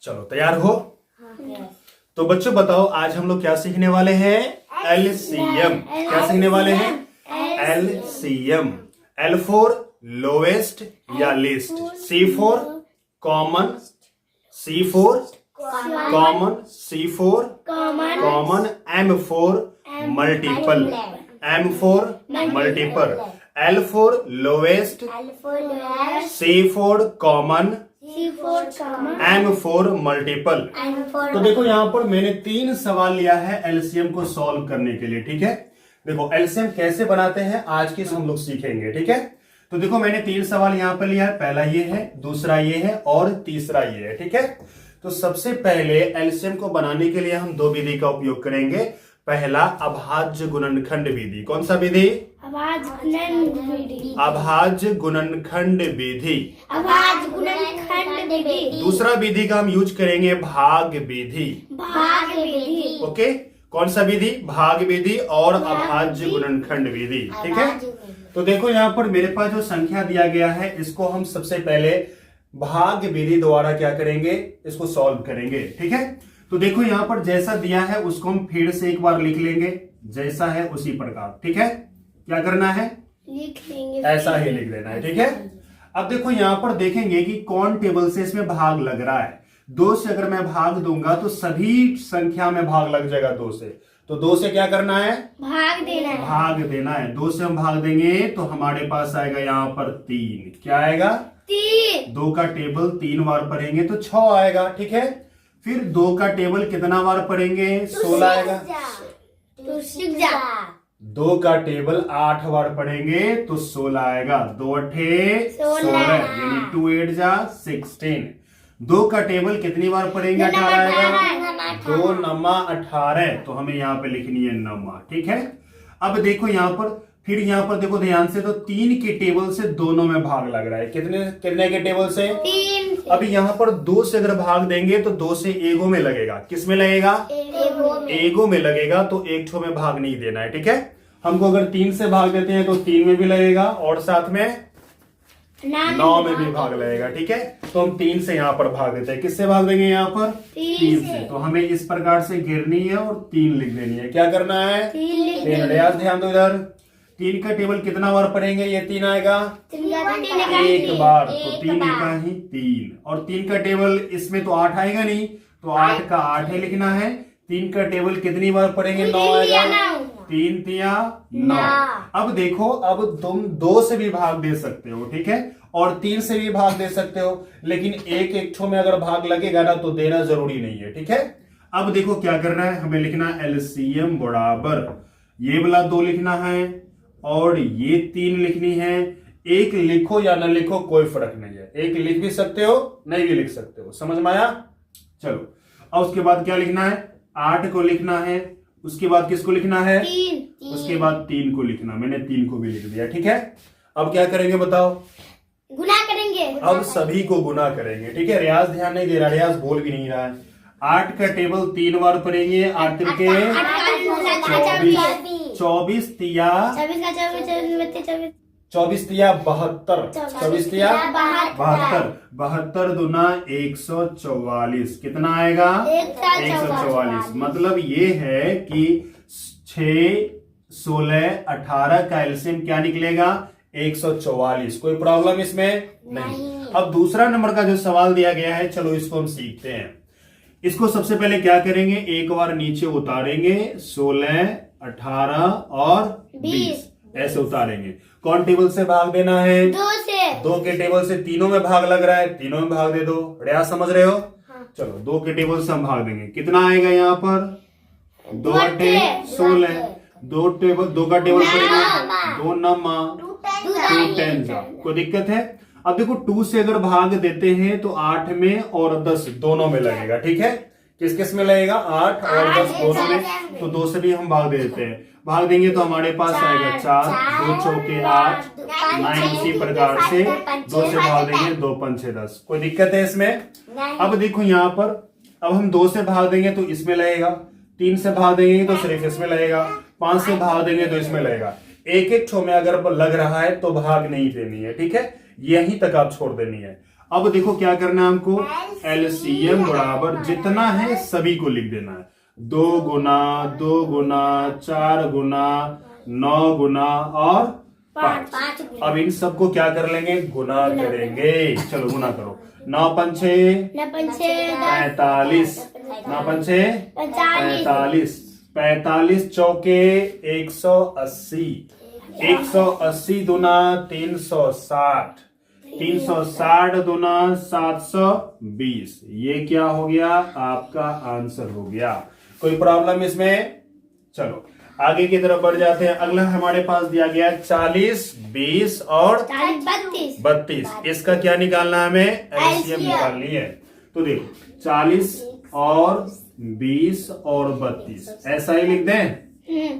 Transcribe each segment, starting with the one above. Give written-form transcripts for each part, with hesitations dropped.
चलो तैयार हो? तो बच्चों बताओ आज हम लोग क्या सीखने वाले हैं? एलसीएम। क्या सीखने वाले हैं? एलसीएम। एल फॉर लोवेस्ट या least, C for common, C for common, C for common, M for multiple, M for multiple, L for lowest, C for common, M for multiple. तो देखो यहाँ पर मैंने 3 सवाल लिया है एलसीएम को सॉल्व करने के लिए। ठीक है, देखो एलसीएम कैसे बनाते हैं आज के हम लोग सीखेंगे। ठीक है, तो देखो मैंने 3 सवाल यहाँ पर लिया है। पहला ये है, दूसरा ये है और तीसरा ये है। ठीक है, तो सबसे पहले एलसीएम को बनाने के लिए हम 2 विधि का उपयोग करेंगे। पहला अभाज्य गुणनखंड विधि। कौन सा विधि? अभाज्य गुणनखंड विधि। दूसरा विधि का हम यूज करेंगे भाग विधि। ओके, कौन सा विधि? भाग विधि और अभाज्य गुणनखंड विधि। ठीक है, तो देखो यहाँ पर मेरे पास जो संख्या दिया गया है इसको हम सबसे पहले भाग विधि द्वारा क्या करेंगे, इसको सॉल्व करेंगे। ठीक है, तो देखो यहाँ पर जैसा दिया है उसको हम फिर से एक बार लिख लेंगे, जैसा है उसी प्रकार। ठीक है, क्या करना है? लिख लेंगे, ऐसा ही लिख देना है। ठीक है, अब देखो यहाँ पर देखेंगे कि कौन टेबल से इसमें भाग लग रहा है। 2 से अगर मैं भाग दूंगा तो सभी संख्या में भाग लग जाएगा 2 से। तो 2 से क्या करना है? भाग देना है। भाग देना है। 2 से हम भाग देंगे तो हमारे पास आएगा यहाँ पर 3। क्या आएगा? 3। 2 का टेबल 3 बार पढ़ेंगे तो 6 आएगा। ठीक है, फिर 2 का टेबल कितना बार पढ़ेंगे? 16 आएगा। 2 का टेबल 8 बार पढ़ेंगे तो 16 आएगा। 2 अठे 16 यानी 2 8 जा 16। 2 का टेबल कितनी बार पढ़ेंगे? 18 आएगा। 2 नमा 18, तो हमें यहाँ पे लिखनी है नमा। ठीक है, अब देखो यहाँ पर, फिर यहाँ पर देखो ध्यान से, तो 3 के टेबल से दोनों में भाग लग रहा है। कितने कितने के टेबल से? 3। अभी यहाँ पर 2 से अगर भाग देंगे तो 2 से एगो में लगेगा। किस में लगेगा? एगो में लगेगा, तो एक ठो में भाग नहीं देना है। ठीक है, हमको अगर 3 से भाग देते हैं तो 3 में भी लगेगा और साथ में 9 में भी भाग लगेगा। ठीक है, तो हम 3 से यहाँ पर भाग देते हैं। किससे भाग देंगे? यहाँ पर 3 से। तो हमें इस प्रकार से गिरनी है और 3 लिख देनी है। क्या करना है? 3। ध्यान दो इधर, 3 का टेबल कितना बार पढ़ेंगे? ये 3 आएगा एक बार, तो 3 का ही 3। और 3 का टेबल इसमें तो 8 आएगा नहीं, तो 8 का 8 है लिखना है। 3 का टेबल कितनी बार पढ़ेंगे? 9 आएगा। 3 तिया 9। अब देखो, अब तुम 2 से भी भाग दे सकते हो। ठीक है, और 3 से भी भाग दे सकते हो, लेकिन एक ठो में अगर भाग लगेगा ना तो देना जरूरी नहीं है। ठीक है, अब देखो क्या करना है, हमें लिखना एलसीएम बराबर ये वाला 2 लिखना है और ये 3 लिखनी है। एक लिखो या न लिखो कोई फर्क नहीं है, एक लिख भी सकते हो नहीं भी लिख सकते हो। समझ में आया? चलो, अब उसके बाद क्या लिखना है? 8 को लिखना है। उसके बाद किसको लिखना है? 3। उसके बाद 3 को लिखना। मैंने 3 को भी लिख दिया। ठीक है, अब क्या करेंगे बताओ? गुना करेंगे। अब सभी को गुना करेंगे। ठीक है, रियाज ध्यान नहीं दे रहा, रियाज बोल भी नहीं रहा है। 8 का टेबल 3 बार पढ़ेंगे। 8 के 24 तिया 24 तिया 72, 24 तिया 72, 72 दूना 144। कितना आएगा? 144। मतलब ये है कि 6, 16, 18 का एलसीएम क्या निकलेगा? 144। कोई प्रॉब्लम इसमें नहीं। अब दूसरा नंबर का जो सवाल दिया गया है, चलो इसको हम सीखते हैं। इसको सबसे पहले क्या करेंगे, एक बार नीचे उतारेंगे। 16, 18 और 20 ऐसे उतारेंगे। कौन टेबल से भाग देना है? 2 से। 2 के टेबल से तीनों में भाग लग रहा है, तीनों में भाग दे दो। रियाज समझ रहे हो? हाँ। चलो 2 के टेबल से हम भाग देंगे। कितना आएगा यहाँ पर? 2 अठे 16। 2 का टेबल पड़ेगा 2 नमा 2 10। कोई दिक्कत है? अब देखो 2 से अगर भाग देते हैं तो 8 में और 10 दोनों में लगेगा। ठीक है, किस किस में लगेगा? 8 और 10 दोनों में। तो 2 से भी हम भाग दे देते हैं। भाग देंगे तो हमारे पास आएगा 4, 2 चौके 8, 9। उसी प्रकार से 2 से भाग देंगे, 2 पंचे 10। कोई दिक्कत है इसमें? अब देखो यहाँ पर, अब हम 2 से भाग देंगे तो इसमें लगेगा। 3 से भाग देंगे तो सिर्फ इसमें लगेगा। 5 से भाग देंगे तो इसमें लगेगा। एक एक छो में अगर लग रहा है तो भाग नहीं देनी है। ठीक है, यहीं तक आप छोड़ देनी है। अब देखो क्या करना है हमको, एलसीएम बराबर जितना है सभी को लिख देना है। 2 गुना 2 गुना 4 गुना 9 गुना और 5। अब इन सबको क्या कर लेंगे, गुना करेंगे। चलो गुना करो। 9 पंचे 45, 9 पंचे 45, 45 चौके 180, 180 दुना 360, 360 दुना 720। ये क्या हो गया, आपका आंसर हो गया। कोई प्रॉब्लम इसमें? चलो आगे की तरफ बढ़ जाते हैं। अगला हमारे पास दिया गया 40, 20 और 32। इसका क्या निकालना है, हमें एलसीएम निकालनी है। तो देखो 40 और 20 और 32 ऐसा ही लिख दें,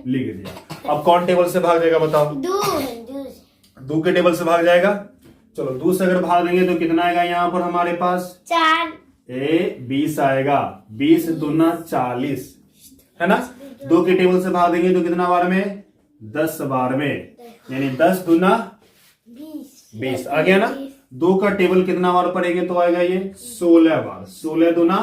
लिख दिया। अब कौन टेबल से भाग जाएगा बताओ? दो के टेबल से भाग जाएगा। चलो 2 से अगर भाग देंगे तो कितना आएगा यहाँ पर हमारे पास? 4। 20 आएगा। 20 दूना 40 है ना। 2 के टेबल से भाग देंगे तो कितना बार में? 10 बार में, यानी 10 दूना 20 आ गया ना। 2 का टेबल कितना बार पढ़ेंगे तो आएगा ये 16 बार। 16 दूना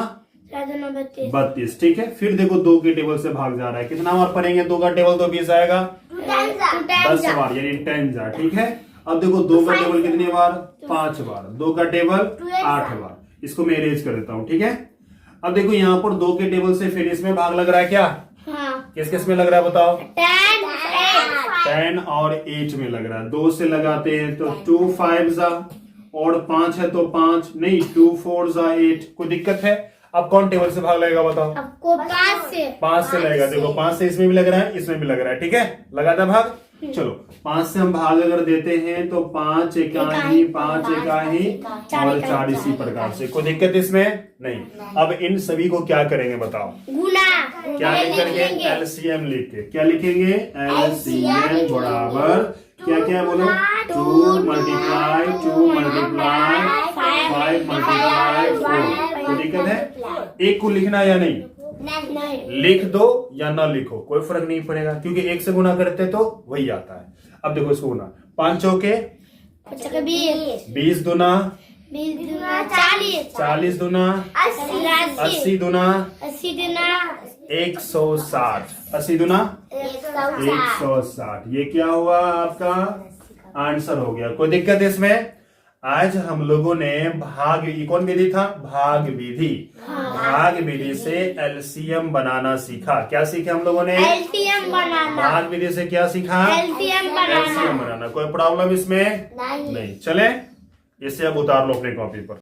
32। ठीक है। फिर देखो 2 के टेबल से भाग जा रहा है, कितना बार पढ़ेंगे? 2 का टेबल तो 20 आएगा, 10 बार यानी 10 जा। ठीक है। अब देखो 2 का टेबल कितनी बार? 5 बार। 2 का टेबल 8 बार। इसको मैं अरेंज कर देता हूं। ठीक है। अब देखो यहाँ पर 2 के टेबल से फिर इसमें भाग लग रहा है क्या? किस किस में लग रहा है बताओ? 10 और 8 में लग रहा है। 2 से लगाते हैं तो 2 5 जा, और 5 है तो 5 नहीं, 2 4 जा 8। कोई दिक्कत है? अब कौन टेबल से भाग लगेगा बताओ? आपको 5 से लगेगा। देखो 5 से इसमें भी लग रहा है, इसमें भी लग रहा है। ठीक है, लगा था भाग। चलो 5 से हम भाग अगर देते हैं तो 5 एकाही 5 एकाही और 4 इसी प्रकार से। कोई दिक्कत इसमें नहीं। अब इन सभी को क्या करेंगे बताओ? गुना। क्या लिख करके? एलसीएम लिख के। क्या लिखेंगे? एलसीएम बराबर क्या क्या बोलो? 2 मल्टीप्लाई 2 मल्टीप्लाई 5 मल्टीप्लाई 4। कोई दिक्कत है? एक को लिखना या नहीं? लिख दो या ना लिखो, कोई फर्क नहीं पड़ेगा, क्योंकि 1 से गुना करते तो वही आता है। अब देखो इसको गुना। 5 चौके 20 दुना 40 दुना 80 दुना 160, 80 दुना 160। ये क्या हुआ? आपका आंसर हो गया। कोई दिक्कत इसमें? आज हम लोगों ने भाग, कौन विधि था? भाग विधि। भाग विधि से एलसीएम बनाना सीखा। क्या सीखे हम लोगों ने? एलसीएम बनाना। भाग विधि से क्या सीखा? एलसीएम बनाना। कोई प्रॉब्लम इसमें नहीं। चले इसे अब उतार लो अपने कॉपी पर।